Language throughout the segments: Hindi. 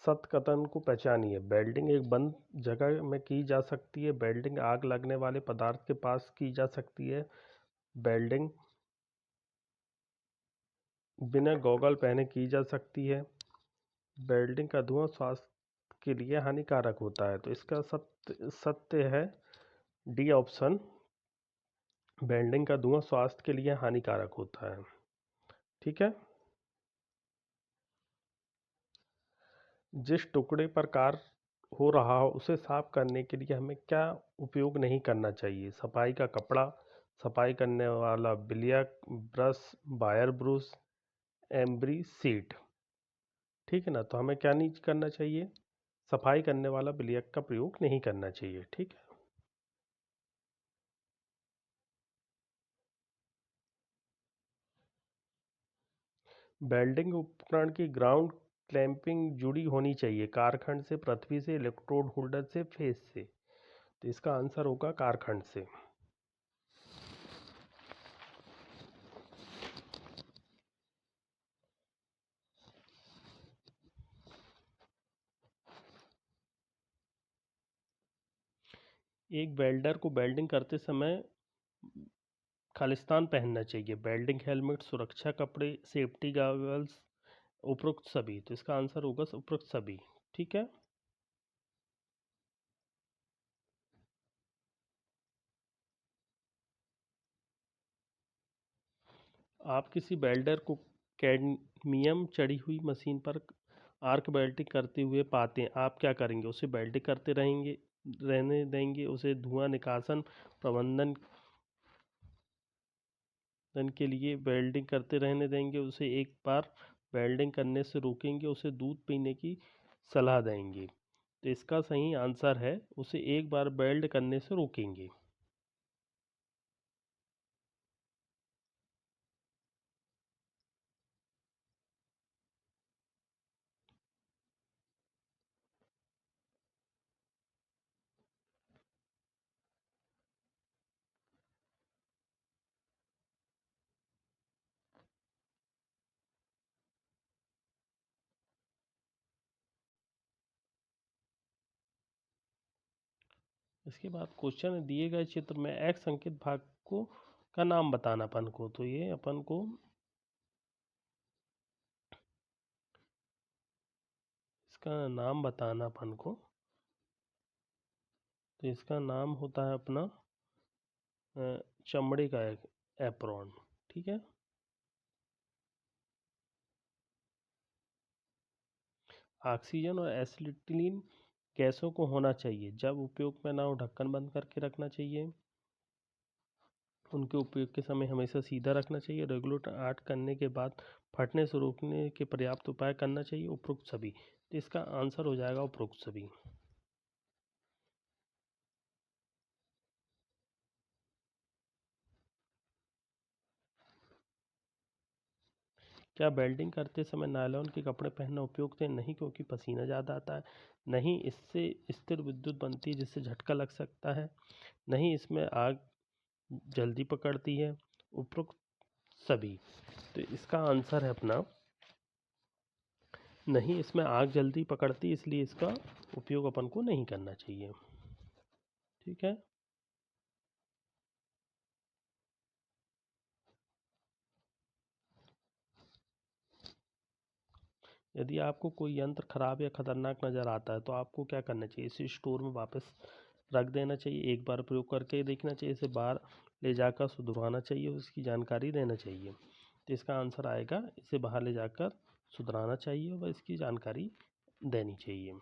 सतकथन को पहचानिए। वेल्डिंग एक बंद जगह में की जा सकती है। वेल्डिंग आग लगने वाले पदार्थ के पास की जा सकती है। वेल्डिंग बिना गॉगल पहने की जा सकती है। वेल्डिंग का धुआं स्वास्थ्य के लिए हानिकारक होता है। तो इसका सत्य है डी ऑप्शन, वेल्डिंग का धुआं स्वास्थ्य के लिए हानिकारक होता है। ठीक है। जिस टुकड़े पर कार्य हो रहा हो उसे साफ करने के लिए हमें क्या उपयोग नहीं करना चाहिए? सफाई का कपड़ा, सफाई करने वाला billiard brush, wire brush, Embry seat. ठीक है ना। तो हमें क्या नहीं करना चाहिए? सफाई करने वाला बिलियर्ड का प्रयोग नहीं करना चाहिए। ठीक है। वेल्डिंग उपकरण की ग्राउंड क्लैंपिंग जुड़ी होनी चाहिए। कारखंड से, पृथ्वी से, इलेक्ट्रोड होल्डर से, फेस से। तो इसका आंसर होगा कारखंड से। एक वेल्डर को वेल्डिंग करते समय खालिस्तान पहनना चाहिए। वेल्डिंग हेलमेट, सुरक्षा कपड़े, सेफ्टी गॉगल्स, उपरोक्त सभी। तो इसका आंसर होगा उपरोक्त सभी। ठीक है। आप किसी वेल्डर को कैडमियम चढ़ी हुई मशीन पर आर्क वेल्डिंग करते हुए पाते हैं, आप क्या करेंगे? उसे वेल्डिंग करते रहने देंगे, उसे धुआं निकासन प्रबंधन के लिए वेल्डिंग करते रहने देंगे, उसे एक बार वेल्डिंग करने से रोकेंगे, उसे दूध पीने की सलाह देंगे? तो इसका सही आंसर है उसे एक बार वेल्ड करने से रोकेंगे। इसके बाद क्वेश्चन दिए गए चित्र में एक्स अंकित भाग को का नाम बताना अपन को। तो ये अपन को इसका नाम बताना अपन को। तो इसका नाम होता है अपना चमड़े का एक एप्रॉन। ठीक है। ऑक्सीजन और एसिटिलीन गैसों को होना चाहिए। जब उपयोग में ना हो ढक्कन बंद करके रखना चाहिए। उनके उपयोग के समय हमेशा सीधा रखना चाहिए। रेगुलेटर आर्ट करने के बाद फटने से रोकने के पर्याप्त उपाय करना चाहिए। उपरोक्त सभी। तो इसका आंसर हो जाएगा उपरोक्त सभी। क्या वेल्डिंग करते समय नायलॉन के कपड़े पहनना उपयुक्त है? नहीं, क्योंकि पसीना ज़्यादा आता है। नहीं, इससे स्थिर विद्युत बनती है जिससे झटका लग सकता है। नहीं, इसमें आग जल्दी पकड़ती है। उपरोक्त सभी। तो इसका आंसर है अपना नहीं, इसमें आग जल्दी पकड़ती, इसलिए इसका उपयोग अपन को नहीं करना चाहिए। ठीक है। यदि आपको कोई यंत्र खराब या खतरनाक नज़र आता है तो आपको क्या करना चाहिए? इसे स्टोर में वापस रख देना चाहिए। एक बार प्रयोग करके देखना चाहिए। इसे बाहर ले जाकर सुधरवाना चाहिए, उसकी जानकारी देना चाहिए। तो इसका आंसर आएगा इसे बाहर ले जाकर सुधराना चाहिए व इसकी जानकारी देनी चाहिए।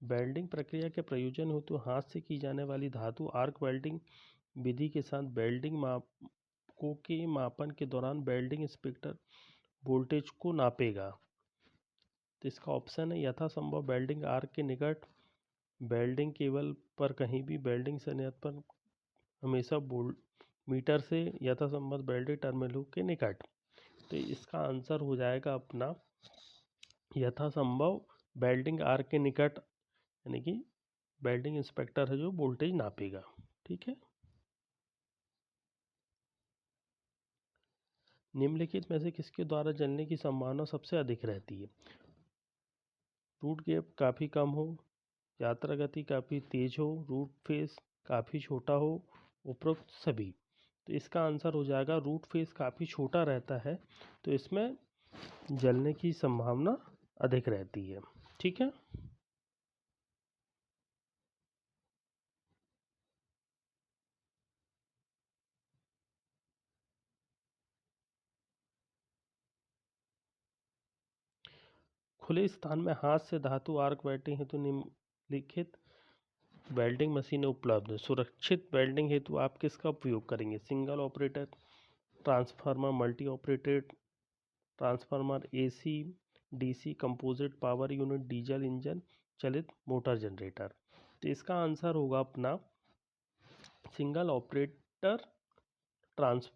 वेल्डिंग प्रक्रिया के प्रयोजन हेतु हाथ से की जाने वाली धातु आर्क वेल्डिंग विधि के साथ वेल्डिंग मापकों के मापन के दौरान वेल्डिंग इंस्पेक्टर वोल्टेज को नापेगा। तो इसका ऑप्शन है यथासंभव वेल्डिंग आर्क के निकट, वेल्डिंग केबल पर कहीं भी, वेल्डिंग संयंत्र पर हमेशा वोल्ट मीटर से, यथासंभव वेल्डिंग टर्मिनलों के निकट। तो इसका आंसर हो जाएगा अपना यथासंभव वेल्डिंग आर्क के निकट, यानी कि वेल्डिंग इंस्पेक्टर है जो वोल्टेज नापेगा। ठीक है। निम्नलिखित में से किसके द्वारा जलने की संभावना सबसे अधिक रहती है? रूट गैप काफ़ी कम हो, यात्रा गति काफ़ी तेज हो, रूट फेस काफ़ी छोटा हो, उपरोक्त सभी। तो इसका आंसर हो जाएगा रूट फेस काफ़ी छोटा रहता है तो इसमें जलने की संभावना अधिक रहती है। ठीक है। खुले स्थान में हाथ से धातु आर्क वेल्डिंग हेतु निम्नलिखित वेल्डिंग मशीनें उपलब्ध हैं। सुरक्षित वेल्डिंग हेतु आप किसका उपयोग करेंगे? Single operator transformer, multi operated transformer, AC DC composite power unit, diesel engine चलित मोटर जनरेटर। तो इसका आंसर होगा अपना सिंगल ऑपरेटर ट्रांस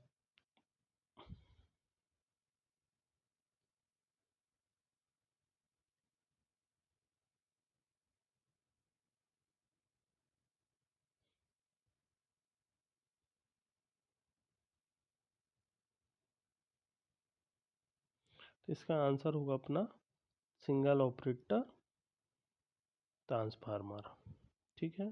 तो इसका आंसर होगा अपना सिंगल ऑपरेटर ट्रांसफार्मर। ठीक है।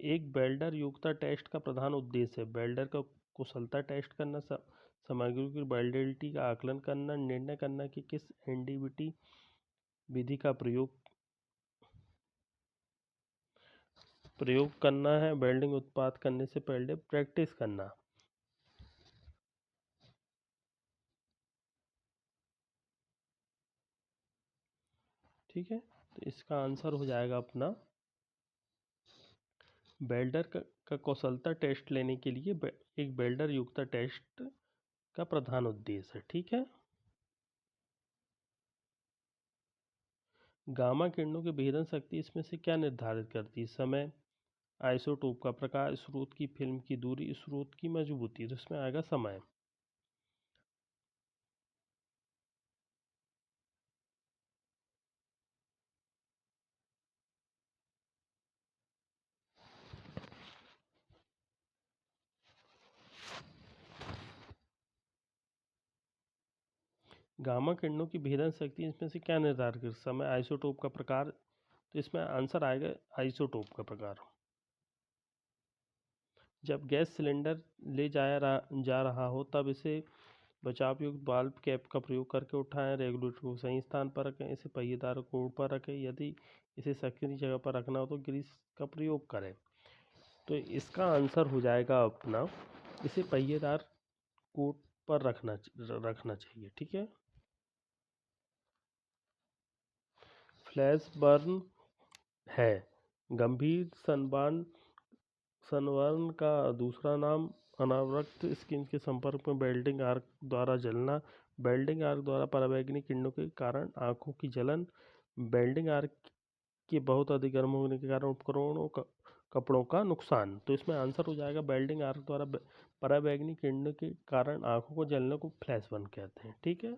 एक वेल्डर योग्यता टेस्ट का प्रधान उद्देश्य है वेल्डर का कुशलता टेस्ट करना, सामग्री की वेल्डेबिलिटी का आकलन करना, निर्णय करना कि किस एनडीबीटी विधि का प्रयोग करना है, वेल्डिंग उत्पाद करने से पहले प्रैक्टिस करना। ठीक है। तो इसका आंसर हो जाएगा अपना वेल्डर का कौशलता टेस्ट लेने के लिए एक वेल्डर योग्यता टेस्ट का प्रधान उद्देश्य है। ठीक है। गामा किरणों की भेदन शक्ति इसमें से क्या निर्धारित करती है? समय, आइसोटोप का प्रकार, स्रोत की फिल्म की दूरी, स्रोत की मजबूती। तो इसमें आएगा समय। गामा किरणों की भेदन शक्ति इसमें से क्या निर्धारित करती है? समय, आइसोटोप का प्रकार। तो इसमें आंसर आएगा आइसोटोप का प्रकार। जब गैस सिलेंडर ले जा रहा हो तब इसे बचाव युक्त वाल्व कैप का प्रयोग करके उठाएं, रेगुलेटर को सही स्थान पर रखें, इसे पहिएदार कोण पर रखें, यदि इसे सक्रिय जगह पर रखना हो तो ग्रीस का प्रयोग करें। तो इसका आंसर हो जाएगा अपना इसे पहिएदार कोण पर रखना चाहिए। ठीक है। फ्लैश बर्न है गंभीर सनबर्न का दूसरा नाम। अनावृत स्किन के संपर्क में वेल्डिंग आर्क द्वारा जलना, वेल्डिंग आर्क द्वारा पराबैंगनी किरणों के कारण आंखों की जलन, वेल्डिंग आर्क के बहुत अधिक गर्म होने के कारण उपकरणों कपड़ों का नुकसान। तो इसमें आंसर हो जाएगा वेल्डिंग आर्क द्वारा पराबैंगनी किरणों के कारण आंखों को जलने को फ्लैश बर्न कहते हैं। ठीक है।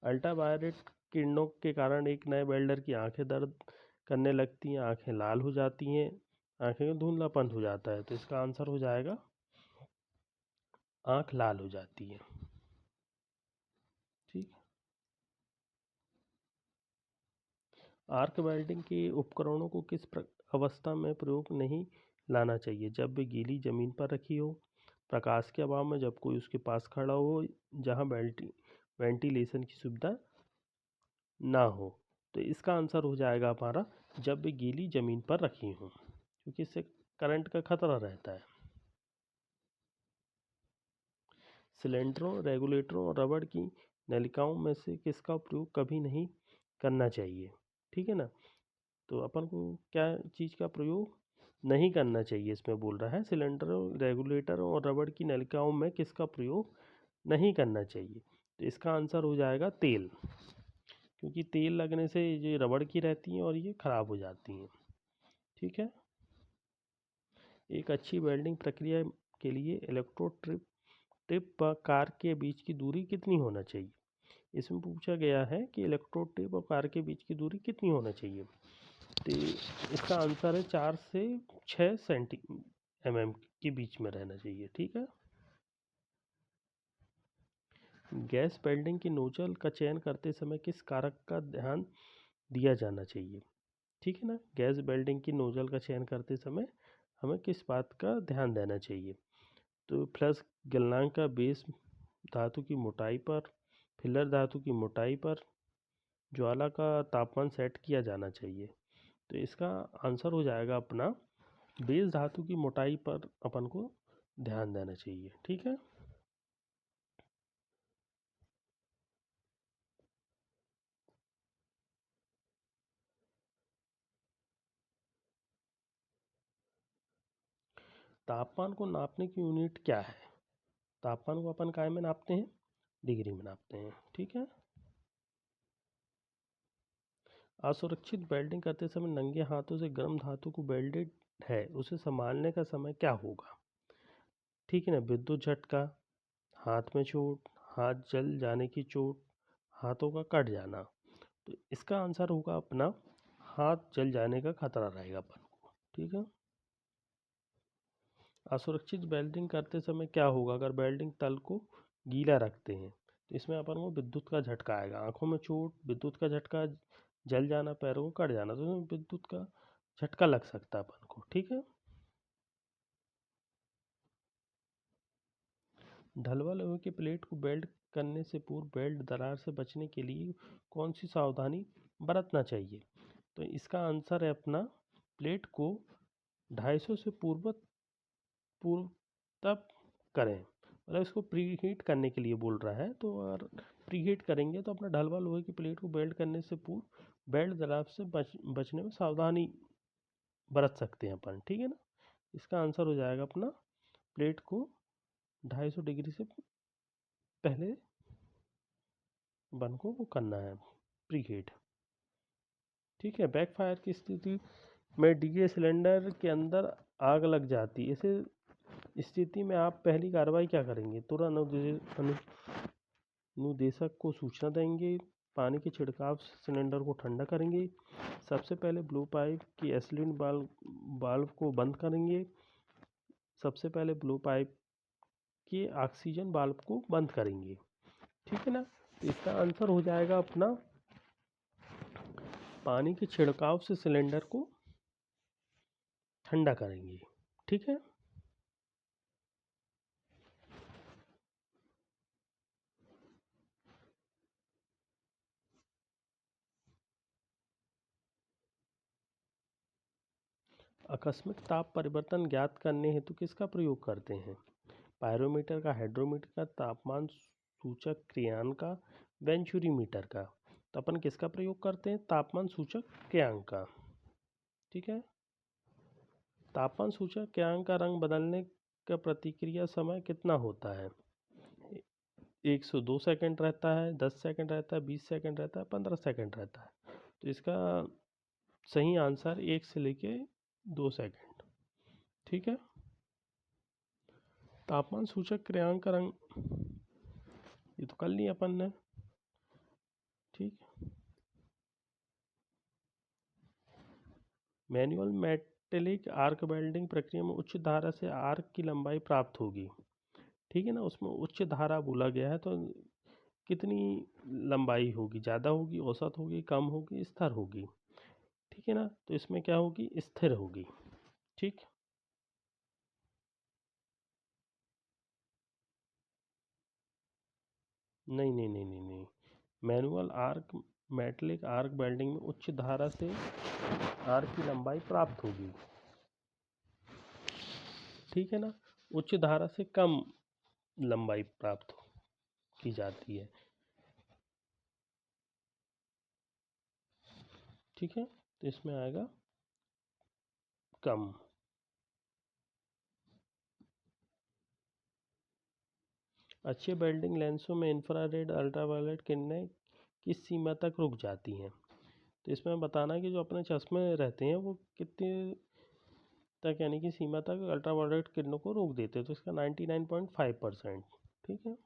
अल्ट्रावायलेट किरणों के कारण एक नए वेल्डर की आंखें दर्द करने लगती हैं, आंखें लाल हो जाती हैं, आंखें में धुंधलापन हो जाता है। तो इसका आंसर हो जाएगा आंख लाल हो जाती है। ठीक। आर्क वेल्डिंग के उपकरणों को किस अवस्था में प्रयोग नहीं लाना चाहिए? जब वे गीली जमीन पर रखी हो, प्रकाश के अभाव में, जब कोई उसके पास खड़ा हो, जहां वेंटिलेशन की सुविधा ना हो। तो इसका आंसर हो जाएगा हमारा जब वे गीली जमीन पर रखी हों, क्योंकि इससे करंट का खतरा रहता है। सिलेंडरों, रेगुलेटरों और रबड़ की नलिकाओं में से किसका प्रयोग कभी नहीं करना चाहिए? ठीक है ना। तो अपन को क्या चीज़ का प्रयोग नहीं करना चाहिए इसमें बोल रहा है, सिलेंडरों, रेगुलेटर और रबड़ की नलिकाओं में किसका प्रयोग नहीं करना चाहिए? तो इसका आंसर हो जाएगा तेल, क्योंकि तेल लगने से ये रबड़ की रहती हैं और ये खराब हो जाती हैं। ठीक है। एक अच्छी वेल्डिंग प्रक्रिया के लिए इलेक्ट्रोड टिप व कार के बीच की दूरी कितनी होना चाहिए? इसमें पूछा गया है कि इलेक्ट्रोड टिप और कार के बीच की दूरी कितनी होना चाहिए। तो इसका आंसर है 4 से 6 सेंटी के बीच में रहना चाहिए। ठीक है। गैस वेल्डिंग की नोजल का चयन करते समय किस कारक का ध्यान दिया जाना चाहिए? ठीक है ना, गैस वेल्डिंग की नोजल का चयन करते समय हमें किस बात का ध्यान देना चाहिए? तो फ्लश गलनांक का बेस धातु की मोटाई पर, फिलर धातु की मोटाई पर, ज्वाला का तापमान सेट किया जाना चाहिए। तो इसका आंसर हो जाएगा अपना बेस धातु की मोटाई पर अपन को ध्यान देना चाहिए। ठीक है। तापमान को नापने की यूनिट क्या है? तापमान को अपन काय में नापते हैं? डिग्री में नापते हैं। ठीक है। असुरक्षित वेल्डिंग करते समय नंगे हाथों से गर्म धातु को वेल्डेड है उसे संभालने का समय क्या होगा? ठीक है ना, विद्युत झटका, हाथ में चोट, हाथ जल जाने की चोट, हाथों का कट जाना। तो इसका आंसर होगा अपना हाथ जल जाने का खतरा रहेगा अपन को। ठीक है। असुरक्षित वेल्डिंग करते समय क्या होगा अगर वेल्डिंग तल को गीला रखते हैं? तो इसमें अपन को विद्युत का झटका आएगा, आंखों में चोट, विद्युत का झटका, जल जाना, पैरों को कट जाना। तो इसमें विद्युत का झटका लग सकता है अपन को। ठीक है। ढलवा लोहे की प्लेट को वेल्ड करने से पूर्व वेल्ड दरार से बचने के लिए कौन सी सावधानी बरतना चाहिए? तो इसका आंसर है अपना प्लेट को 250 से पूर्व तब करें, मतलब इसको प्री हीट करने के लिए बोल रहा है। तो अगर प्री हीट करेंगे तो अपना ढलवा लोहे की प्लेट को वेल्ड करने से पूर्व वेल्ड दरार से बचने में सावधानी बरत सकते हैं अपन। ठीक है ना। इसका आंसर हो जाएगा अपना प्लेट को 250 डिग्री से पहले बन को वो करना है, प्री हीट। ठीक है। बैकफायर की स्थिति में डीजे सिलेंडर के अंदर आग लग जाती है, इसे स्थिति में आप पहली कार्रवाई क्या करेंगे? तुरंत अनुदेशक को सूचना देंगे, पानी के छिड़काव से सिलेंडर को ठंडा करेंगे, सबसे पहले ब्लो पाइप की एसिलिन वाल्व को बंद करेंगे, सबसे पहले ब्लो पाइप के ऑक्सीजन वाल्व को बंद करेंगे। ठीक है ना। तो इसका आंसर हो जाएगा अपना पानी के छिड़काव से सिलेंडर को ठंडा करेंगे। ठीक है। आकस्मिक ताप परिवर्तन ज्ञात करने हेतु किसका प्रयोग करते हैं? पायरोमीटर का, हाइड्रोमीटर का, तापमान सूचक क्रियांक का, वेंचुरीमीटर का। तो अपन किसका प्रयोग करते हैं? तापमान सूचक क्रियांक का। ठीक है। तापमान सूचक क्रियांक का रंग बदलने का प्रतिक्रिया समय कितना होता है? 102 सेकंड रहता है, 10 सेकंड रहता है, 20 सेकंड रहता है, 15 सेकंड रहता है। तो इसका सही आंसर 1 से लेके 2 सेकंड। ठीक है। तापमान सूचक क्रियांक का रंग ये तो कर लिया अपन ने। ठीक। मैनुअल मेटेलिक आर्क वेल्डिंग प्रक्रिया में उच्च धारा से आर्क की लंबाई प्राप्त होगी। ठीक है ना, उसमें उच्च धारा बोला गया है। तो कितनी लंबाई होगी? ज़्यादा होगी, औसत होगी, कम होगी, स्थिर होगी? ठीक है ना। तो इसमें क्या होगी? स्थिर होगी। ठीक। नहीं नहीं नहीं नहीं नहीं, manual arc metallic arc welding में उच्च धारा से आर्क की लंबाई प्राप्त होगी। ठीक है ना। उच्च धारा से कम लंबाई प्राप्त की जाती है। ठीक है। तो इसमें आएगा कम। अच्छे वेल्डिंग लेंसों में इंफ्रारेड अल्ट्रावायलेट किरणें किस सीमा तक रुक जाती हैं? तो इसमें बताना है कि जो अपने चश्मे रहते हैं वो कितने तक, यानी कि सीमा तक अल्ट्रावायलेट किरणों को रोक देते हैं। तो इसका 99.5%। ठीक है।